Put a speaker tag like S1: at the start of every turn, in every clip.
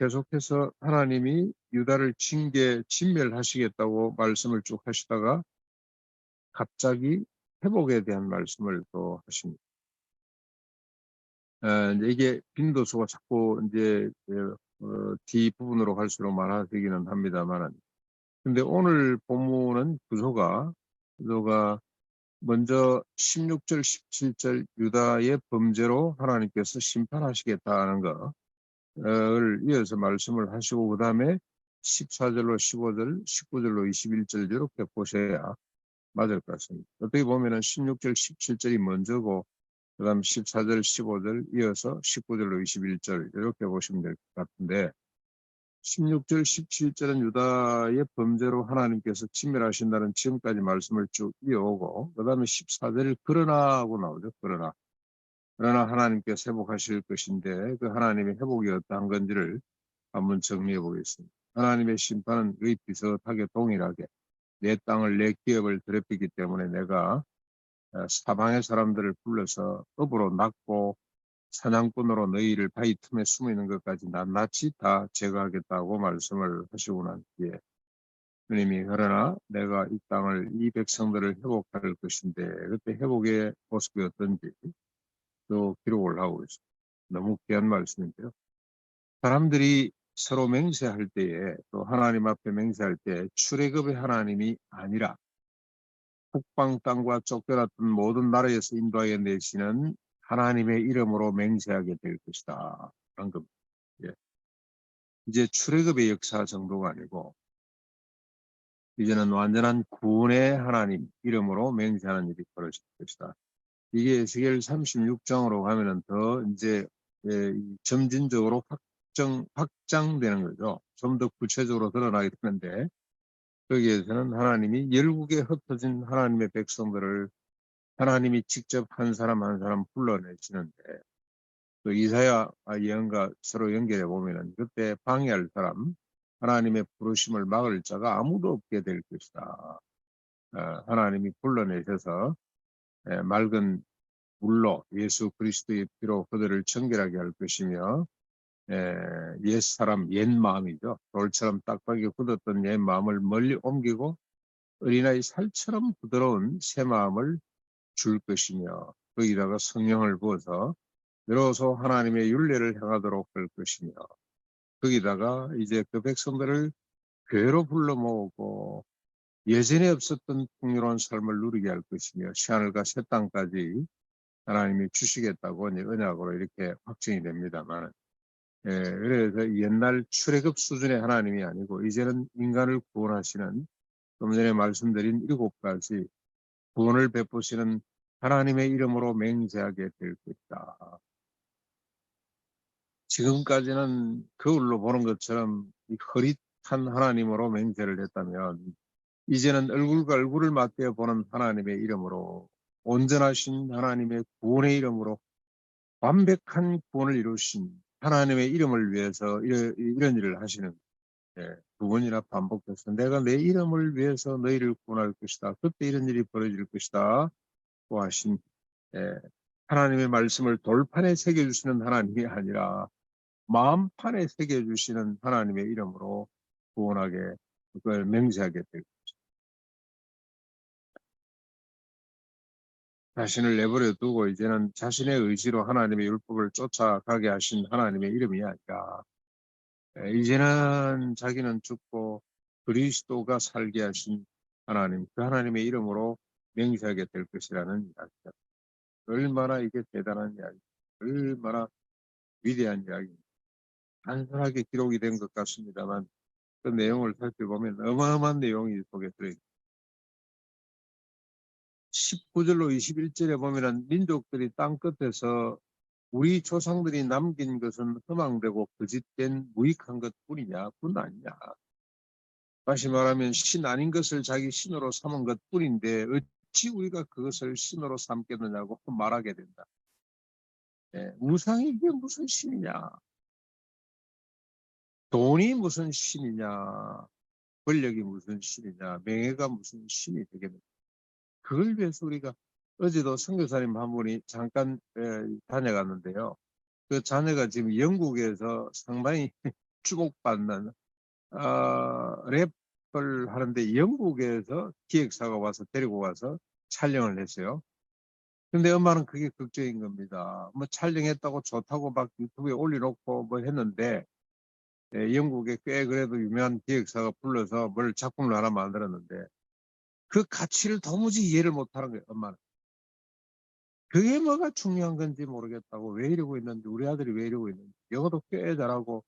S1: 계속해서 하나님이 유다를 진멸하시겠다고 말씀을 쭉 하시다가 갑자기 회복에 대한 말씀을 또 하십니다. 이게 빈도수가 자꾸 이제 뒷부분으로 갈수록 많아지기는 합니다만, 근데 오늘 본문은 구조가 먼저 16절, 17절 유다의 범죄로 하나님께서 심판하시겠다는 것을 이어서 말씀을 하시고, 그 다음에 14절로 15절, 19절로 21절 이렇게 보셔야 맞을 것 같습니다. 어떻게 보면은 16절, 17절이 먼저고, 그 다음 14절, 15절 이어서 19절로 21절 이렇게 보시면 될 것 같은데, 16절, 17절은 유다의 범죄로 하나님께서 진멸하신다는 지금까지 말씀을 쭉 이어오고, 그 다음에 14절 그러나 하고 나오죠. 그러나 하나님께서 회복하실 것인데, 그 하나님의 회복이 어떠한 건지를 한번 정리해 보겠습니다. 하나님의 심판은 거의 비슷하게 동일하게 내 땅을, 내 기업을 더럽히기 때문에 내가 사방의 사람들을 불러서 업으로 낚고 사냥꾼으로 너희를 바위 틈에 숨어 있는 것까지 낱낱이 다 제거하겠다고 말씀을 하시고 난 뒤에 주님이 그러나 내가 이 땅을, 이 백성들을 회복할 것인데, 그때 회복의 모습이 어떤지 또 기록을 하고 있습니다. 너무 귀한 말씀인데요. 사람들이 서로 맹세할 때에, 또 하나님 앞에 맹세할 때 출애굽의 하나님이 아니라 북방 땅과 쫓겨났던 모든 나라에서 인도하여 내시는 하나님의 이름으로 맹세하게 될 것이다. 그런 겁니다. 예. 이제 출애굽의 역사 정도가 아니고 이제는 완전한 구원의 하나님 이름으로 맹세하는 일이 벌어질 것이다. 이게 에스겔 36장으로 가면은 더 이제 점진적으로 확장되는 거죠. 좀 더 구체적으로 드러나게 되는데, 거기에서는 하나님이 열국에 흩어진 하나님의 백성들을 하나님이 직접 한 사람 한 사람 불러내시는데, 또 이사야 예언과 서로 연결해 보면은 그때 방해할 사람, 하나님의 부르심을 막을 자가 아무도 없게 될 것이다. 하나님이 불러내셔서 맑은 물로 예수 그리스도의 피로 그들을 정결하게 할 것이며, 옛사람, 옛 마음이죠. 돌처럼 딱딱하게 굳었던 옛 마음을 멀리 옮기고 어린아이 살처럼 부드러운 새 마음을 줄 것이며, 거기다가 성령을 부어서 비로소 하나님의 율례를 행하도록 할 것이며, 거기다가 이제 그 백성들을 교회로 불러 모으고 예전에 없었던 풍요로운 삶을 누리게 할 것이며, 새하늘과 새 땅까지 하나님이 주시겠다고 이제 언약으로 이렇게 확정이 됩니다만, 그래서 옛날 출애굽 수준의 하나님이 아니고 이제는 인간을 구원하시는, 좀 전에 말씀드린 7가지 구원을 베푸시는 하나님의 이름으로 맹세하게 될 것이다. 지금까지는 거울로 보는 것처럼 이 흐릿한 하나님으로 맹세를 했다면, 이제는 얼굴과 얼굴을 맞대어 보는 하나님의 이름으로, 온전하신 하나님의 구원의 이름으로 완벽한 구원을 이루신 하나님의 이름을 위해서 이런 일을 하시는, 2번이나 반복해서 내가 내 이름을 위해서 너희를 구원할 것이다. 그때 이런 일이 벌어질 것이다. 고 하신 하나님의 말씀을 돌판에 새겨주시는 하나님이 아니라 마음판에 새겨주시는 하나님의 이름으로 구원하게, 그걸 맹세하게 될 것입니다. 자신을 내버려 두고 이제는 자신의 의지로 하나님의 율법을 쫓아가게 하신 하나님의 이름이 아니라, 이제는 자기는 죽고 그리스도가 살게 하신 하나님, 그 하나님의 이름으로 맹세하게 될 것이라는 이야기입니다. 얼마나 이게 대단한 이야기, 얼마나 위대한 이야기입니다. 단순하게 기록이 된 것 같습니다만 그 내용을 살펴보면 어마어마한 내용이 속에 들어있습니다. 19절로 21절에 보면 민족들이 땅 끝에서 우리 조상들이 남긴 것은 허망되고 거짓된 무익한 것뿐이냐, 뿐 아니냐. 다시 말하면 신 아닌 것을 자기 신으로 삼은 것뿐인데 어찌 우리가 그것을 신으로 삼겠느냐고 말하게 된다. 우상이 이게 무슨 신이냐, 돈이 무슨 신이냐, 권력이 무슨 신이냐, 명예가 무슨 신이 되겠느냐. 그걸 위해서 우리가, 어제도 선교사님 한 분이 잠깐 다녀갔는데요. 그 자녀가 지금 영국에서 상당히 주목받는 랩을 하는데 영국에서 기획사가 와서 데리고 와서 촬영을 했어요. 근데 엄마는 그게 걱정인 겁니다. 뭐 촬영했다고 좋다고 막 유튜브에 올려놓고 뭐 했는데 영국에 꽤 그래도 유명한 기획사가 불러서 뭘 작품을 하나 만들었는데 그 가치를 도무지 이해를 못하는 거예요. 엄마는. 그게 뭐가 중요한 건지 모르겠다고 왜 이러고 있는지 우리 아들이 왜 이러고 있는지 영어도 꽤 잘하고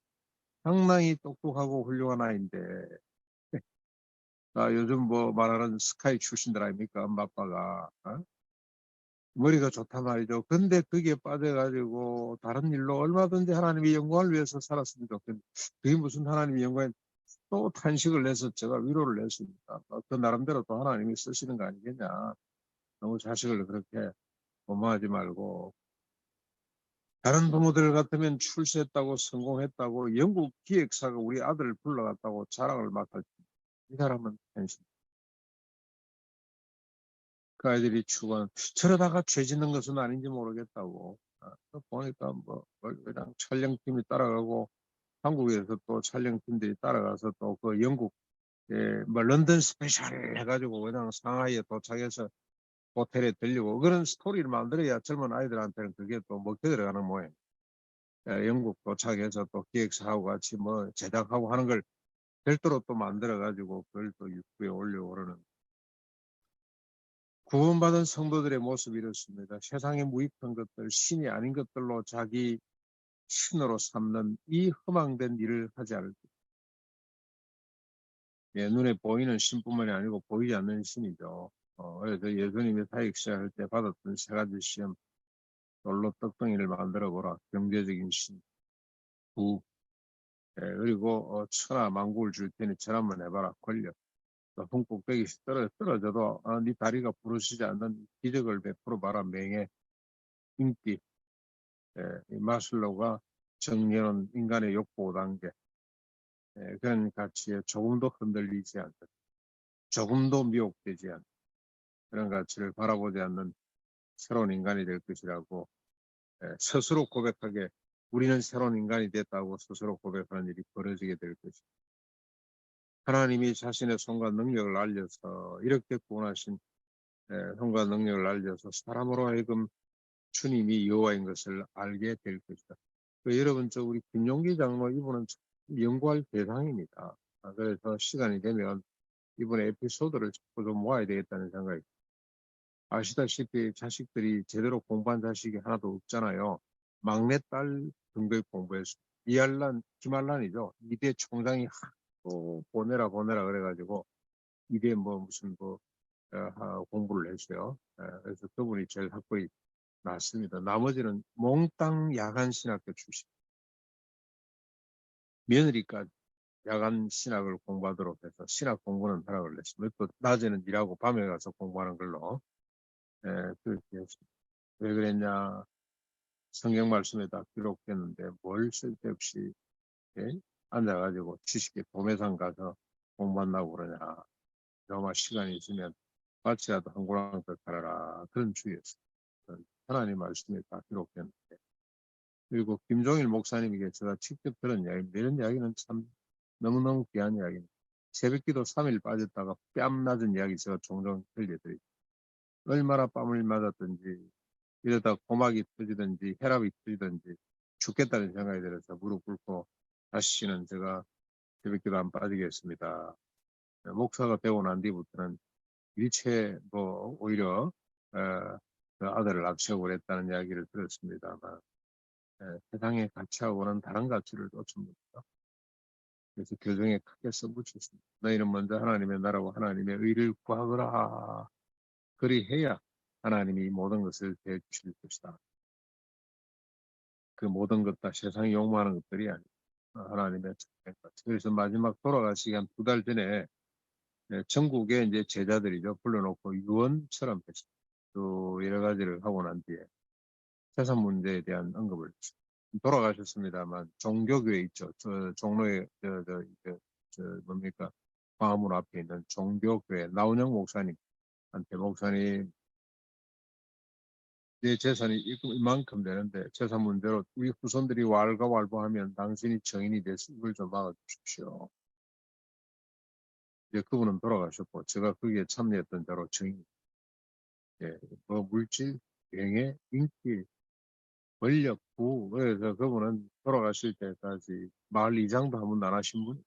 S1: 상당히 똑똑하고 훌륭한 아이인데 요즘 뭐 말하는 스카이 출신들 아닙니까? 엄마 아빠가 머리가 좋단 말이죠. 근데 그게 빠져가지고 다른 일로 얼마든지 하나님의 영광을 위해서 살았으면 좋겠는데 그게 무슨 하나님의 영광에 또 탄식을 내서 제가 위로를 냈습니다. 그 나름대로 또 하나님이 쓰시는 거 아니겠냐. 너무 자식을 그렇게 고마워하지 말고 다른 부모들 같으면 출세했다고 성공했다고 영국 기획사가 우리 아들을 불러갔다고 자랑을 막 할 때 이 사람은 현실. 그 아이들이 추구하는 저러다가 죄 짓는 것은 아닌지 모르겠다고. 또 보니까 뭐 그냥 촬영팀이 따라가고 한국에서 또 촬영팀들이 따라가서 또 그 영국 뭐 런던 스페셜 해가지고 그냥 상하이에 도착해서 호텔에 들리고 그런 스토리를 만들어야 젊은 아이들한테는 그게 또 먹혀 들어가는 모양. 영국 도착해서 또 기획사하고 같이 뭐 제작하고 하는 걸 별도로 또 만들어가지고 그걸 또 유튜브에 올려고 그러는 구원받은 성도들의 모습이 이렇습니다. 세상에 무익한 것들, 신이 아닌 것들로 자기 신으로 삼는 이 허망된 일을 하지 않을 때. 눈에 보이는 신뿐만이 아니고 보이지 않는 신이죠. 그래서 예수님이 사역 시작할 때 받았던 세 가지 시험, 돌로 떡덩이를 만들어 보라. 경제적인 신, 부, 그리고 천하 만국을 줄 테니 천 한번 해봐라. 권력. 높은 꼭대기 떨어져도 네 다리가 부러지지 않는 기적을 베풀어 봐라. 명예, 인기. 이 마슬로우가 정리하는 인간의 욕구 5단계. 그런 가치에 조금도 흔들리지 않는, 조금도 미혹되지 않는 그런 가치를 바라보지 않는 새로운 인간이 될 것이라고 스스로 고백하게 우리는 새로운 인간이 됐다고 스스로 고백하는 일이 벌어지게 될 것입니다. 하나님이 자신의 손과 능력을 알려서 이렇게 구원하신 손과 능력을 알려서 사람으로 하여금 주님이 여호와인 것을 알게 될 것이다. 여러분, 우리 김용기 장로 이분은 연구할 대상입니다. 그래서 시간이 되면 이분의 에피소드를 자꾸 좀 모아야 되겠다는 생각이. 아시다시피 자식들이 제대로 공부한 자식이 하나도 없잖아요. 막내딸 등급 공부해서 김알란이죠. 이대 총장이 또 보내라 그래가지고 이대 뭐 무슨 뭐 공부를 했어요. 그래서 그분이 제일 학벌이 낮습니다. 나머지는 몽땅 야간 신학교 출신. 며느리까지 야간 신학을 공부하도록 해서 신학 공부는 하라고 그랬습니다. 또 낮에는 일하고 밤에 가서 공부하는 걸로 그렇게 했습니다. 왜 그랬냐? 성경 말씀에 다 기록됐는데 뭘 쓸데없이 앉아가지고 지식의 도매상 가서 공부한다고 그러냐. 정말 시간이 있으면 마치라도 한 고랑 더 갈아라. 그런 주의였어요. 하나님 말씀에 다 기록됐는데. 그리고 김종일 목사님에게 제가 직접 들은 이야기입니다. 이런 이야기는 참 너무너무 귀한 이야기입니다. 새벽기도 3일 빠졌다가 뺨 맞은 이야기 제가 종종 들려드리죠. 얼마나 뺨을 맞았든지 이러다 고막이 터지든지 혈압이 터지든지 죽겠다는 생각이 들어서 무릎 꿇고 다시는 제가 새벽기도 안 빠지겠습니다. 목사가 되고 난 뒤부터는 일체 뭐 오히려 그 아들을 앞세우고 그랬다는 이야기를 들었습니다만 세상의 가치하고는 다른 가치를 쫓습니다. 그래서 교정에 크게 써붙였습니다. 너희는 먼저 하나님의 나라와 하나님의 의를 구하거라. 그리해야 하나님이 모든 것을 대주실 것이다. 그 모든 것 다 세상이 욕망하는 것들이 아니고 하나님의 것. 그래서 마지막 돌아가시기 한 2달 전에 전국에 이제 제자들이죠. 불러놓고 유언처럼 했습니다. 또 여러 가지를 하고 난 뒤에 세상 문제에 대한 언급을 돌아가셨습니다만 종교교회 있죠. 종로에 뭡니까 광화문 앞에 있는 종교교회 나운영 목사님한테 목사님 내 재산이 이만큼 되는데 재산 문제로 우리 후손들이 왈가왈부하면 당신이 정인이 돼서 이걸 좀 막아주십시오. 이제 그분은 돌아가셨고 제가 거기에 참여했던 자로 정인. 예, 뭐 물질, 명예, 인기, 권력, 부. 그래서 그분은 돌아가실 때까지 마을 이장도 한 번도 안 하신 분.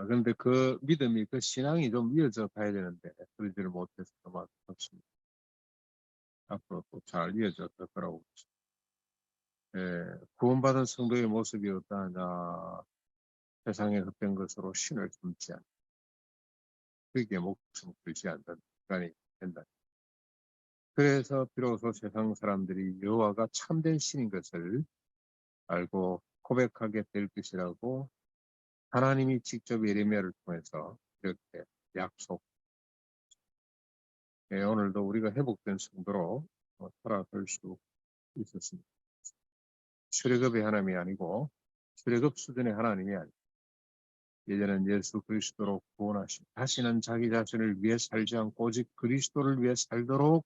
S1: 근데 그 믿음이, 그 신앙이 좀 이어져 가야 되는데, 그러지를 못해서 좀 아쉽습니다. 앞으로 또 잘 이어져 갈 거라고. 예, 구원받은 성도의 모습이 어떠하냐, 세상에 헛된 것으로 신을 품지 않는, 그게 목숨 걸지 않는 시간이 된다. 그래서 비로소 세상 사람들이 여호와가 참된 신인 것을 알고 고백하게 될 것이라고 하나님이 직접 예레미야를 통해서 이렇게 약속. 예, 오늘도 우리가 회복된 성도로 살아갈 수 있었습니다. 출애굽의 하나님이 아니고 출애굽 수준의 하나님이 아니고 예전엔 예수 그리스도로 구원하신, 다시는 자기 자신을 위해 살지 않고 오직 그리스도를 위해 살도록,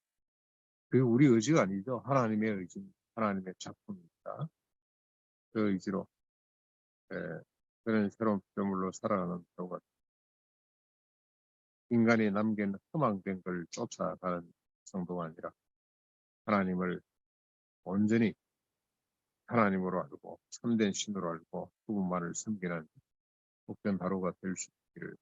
S1: 그 우리 의지가 아니죠. 하나님의 의지입니다. 하나님의 작품입니다. 그 의지로 예, 그런 새로운 피조물로 살아가는 경우가, 인간이 남긴 허망된 걸 쫓아가는 정도가 아니라 하나님을 온전히 하나님으로 알고 참된 신으로 알고 그분만을 섬기는 복된 바로가 될 수 있기를